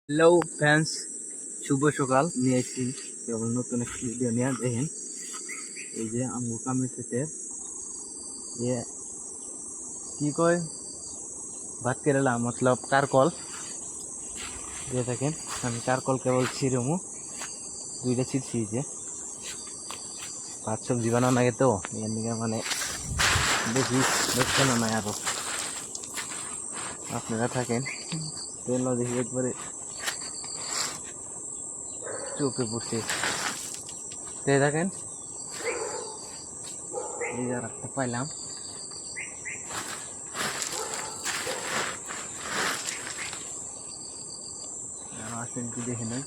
Hello fans, শুভ সকাল। নিয়ে এসেছি কেবল নতুন একটা ভিডিও নিয়ে। দেখেন এই যে আমগো কামের সাথে যে কি কয় ভাত কেরালা মতলব কারকল দিয়ে থাকেন। আমি কারকল কেবল ছিঁড়মু, দুইটা ছিঁড়ছি। যে ভাত সবজি বানানো আগে তো এর নিকে মানে বেশি দেখছে না নাই। আরো আপনারা থাকেন তেল দেখি একবারে চোখে পড়ছে। থাকেন এই যে রাখতে পাইলাম। আসেন কি দেখে নেই।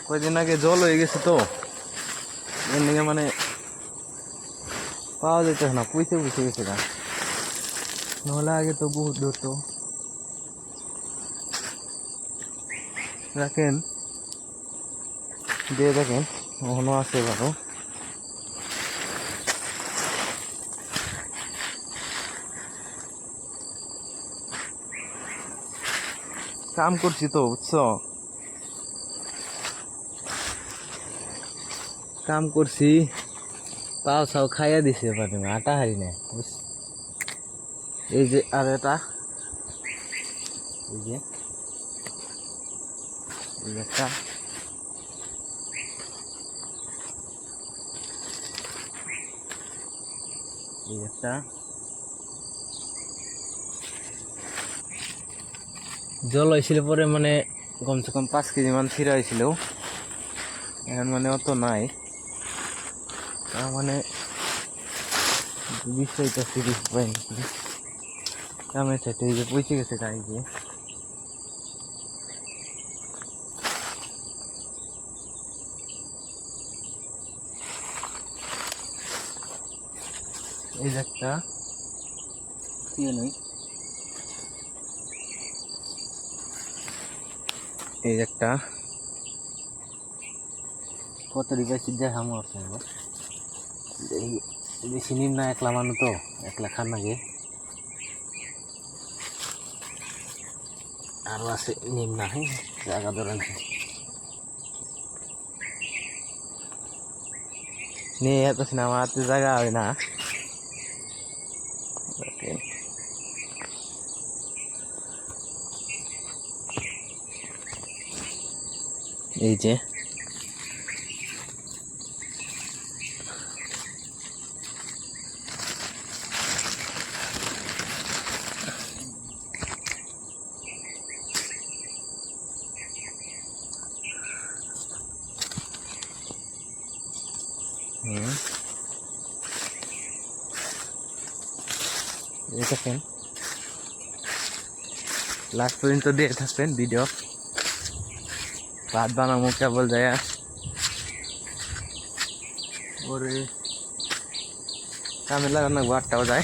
কয়দিন আগে জল হয়ে গেছে তো এর নিকে মানে পাওয়া যেত না, পুইতে গেছে না। নহলে আগে তো বহুত ধরতো। রাখেন দিয়ে দেখেন এখনো আছে ভালো। কাম করছি তো বুঝছো, কাম করছি। পাও সাও খাইয়া দিছে, পারে আটা হারি না। এই যে আর এটা এই যে এই একটা এই একটা জল হয়েছিল পরে মানে কমসে কম 5 কেজি মান ছিঁড়া হয়েছিল। এখন মানে অত নাই, তার মানে 20টা 30 পাই কামের সাথে। এই যে পৌঁছে গেছে গাড়ি দিয়ে। এই যে একটা কি নেই, এই যে একটা কত রিপাইছি দেখামো আপনার। বেশি নিম না, একলা মানু তো একলা খান লাগে। আরো আছে নিম না, হ্যাঁ জায়গা ধরেন নিয়ে যেতেছি না, আমার হাতে জায়গা হয় না। এই যে দেখেন লাস্ট পর্যন্ত দিয়ে থাকবেন ভিডিও। ভাত বানাবো কেবল যায় ওরে কামে লাগানো, 8টাও যায়।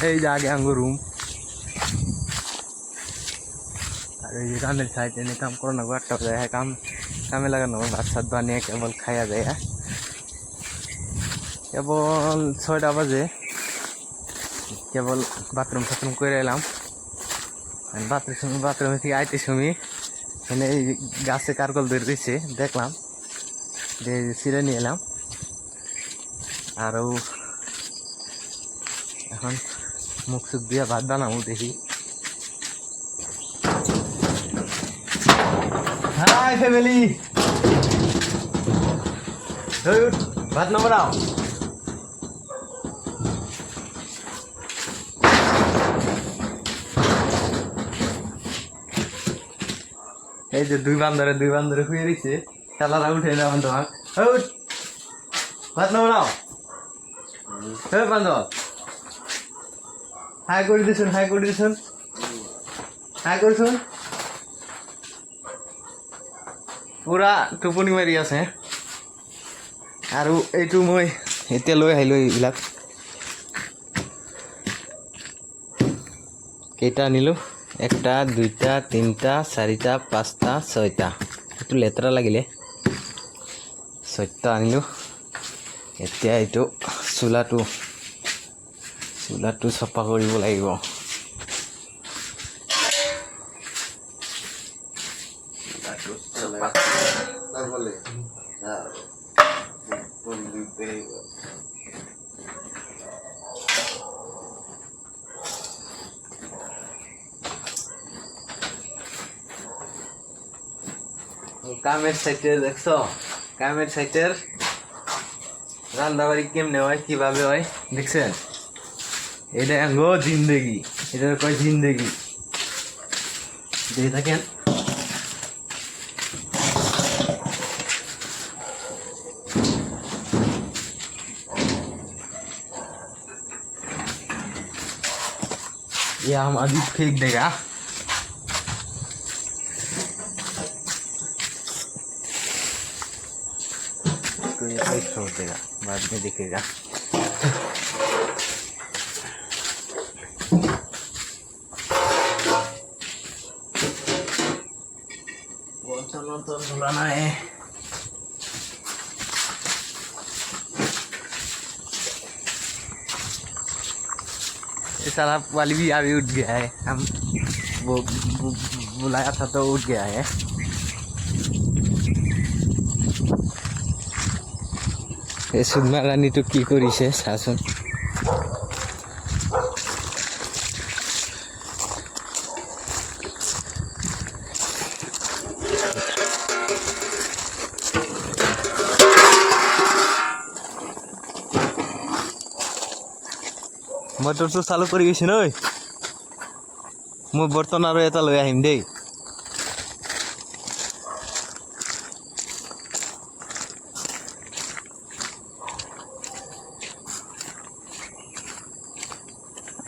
এই যে আগে আঙ্গুর রুম, আর এই যে কামের সাইড এনে কাম করো না, 8টাও যায়। হ্যাঁ কামে লাগানো ভাত সাত বানিয়ে কেবল খাইয়া যায়। কেবল 6টা বাজে, কেবল বাথরুম ফাথরুম করে এলাম। বাথরুমে থেকে আইতে সময় এখানে এই গাছে কারকল ধরে দিয়েছে, দেখলাম যে ছিঁড়ে নিয়ে এলাম। আরও এখন মুখ সুখ দিয়ে ভাত বানাবো দেখি। হাই ফ্যামিলি, ভাত না বানাও। এই যে দুই বান্দরে শুয়ে দিচ্ছে, খেলারা উঠে না বান্ধব। ভাত না বানাও বান্ধব। হাই করে দিছুন, হাই করছুন। পুৰা টোপনি মাৰি আছে আৰু এইটো মই এতিয়া লৈ আহিলোঁ এইবিলাক কেইটা আনিলোঁ 1টা 2টা 3টা 4টা 5টা 6টা এইটো লেতেৰা লাগিলে 6টা আনিলোঁ এতিয়া এইটো চোলাটো চাফা কৰিব লাগিব কামের সাইটে দেখছো কামের সাইটের রান্নাবাড়ি কেমনে হয় কিভাবে হয় দেখছেন এটা গো জিন্দেগি এটা কয় জিন্দেগি দেখে থাকেন ये हम अभी फेंक देगा तो ये ऐसे छोड़ देगा बाद में दिखेगा बोतल तो धुलाना है ये साला वाली भी अभी उठ गया है हम वो बुलाया था तो उठ गया है এই সুদমা রানীটো কি কৰিছে চাচোন মটৰটো চালু কৰি গৈছে নৈ মই বৰ্তন আৰু এটা লৈ আহিম দেই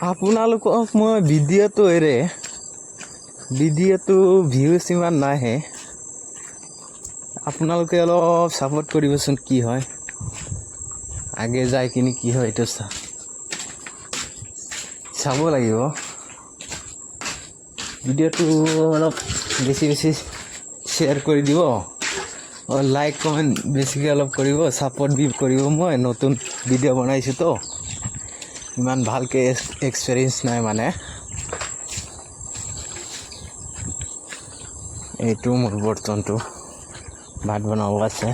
আপোনালোকক মই ভিডিঅ'টো ভিউজ ইমান নাহে আপোনালোকে অলপ সাপোৰ্ট কৰিবচোন কি হয় আগে যায় কিনি কি হয় এইটো চাব লাগিব ভিডিঅ'টো অলপ বেছি শ্বেয়াৰ কৰি দিব লাইক কমেণ্ট বেছিকৈ অলপ কৰিব সাপোৰ্ট বি কৰিব মই নতুন ভিডিঅ' বনাইছোঁ তো ইমান ভালকে এক্সপেৰিয়েন্স নাই মানে এইটো মোৰ বৰ্তনটো ভাত বনাব আছে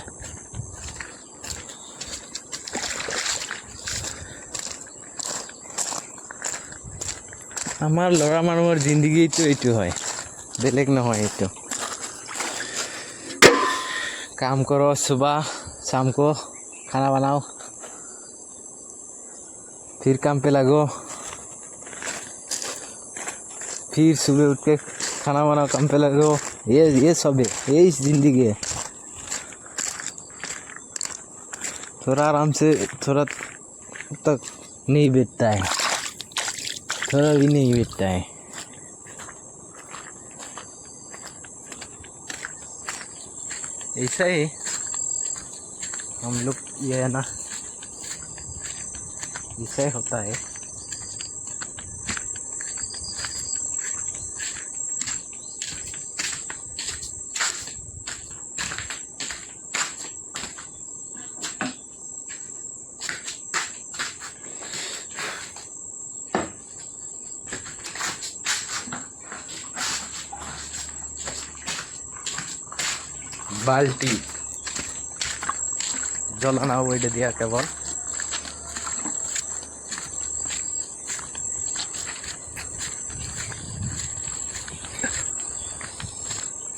আমাৰ ল'ৰা মানুহৰ জিন্দগীটো এইটো হয় বেলেগ নহয় এইটো काम करो सुबह शाम को खाना बनाओ फिर काम पे लगो फिर सुबह उठ के खाना बनाओ काम पे लगो ये सब है यही जिंदगी है थोड़ा आराम से थोड़ा तक नहीं बीतता है थोड़ा भी नहीं बीतता है ऐसा ही हम लोग ये है ना ऐसा ही होता है बाल्टी जलाना ওইটা দিয়া কেবল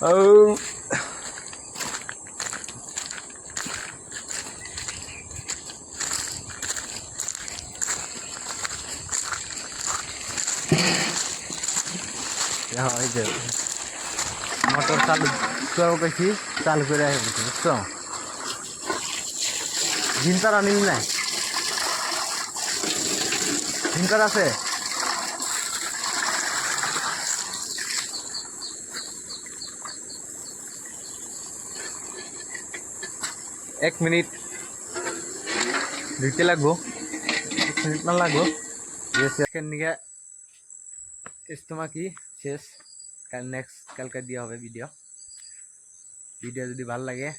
ও यहाँ এই যে মোটর চালু চালু করে আসবে বুঝছো জিনকার আনিল না জিনকার আছে 1 মিনিট ধুইতে লাগবো, 1 মিনিট মান লাগবো। আজকের নিকে ইস্তমা কি শেষ, কালকে দেওয়া হবে ভিডিও। যদি ভালো লাগে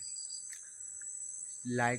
লাইক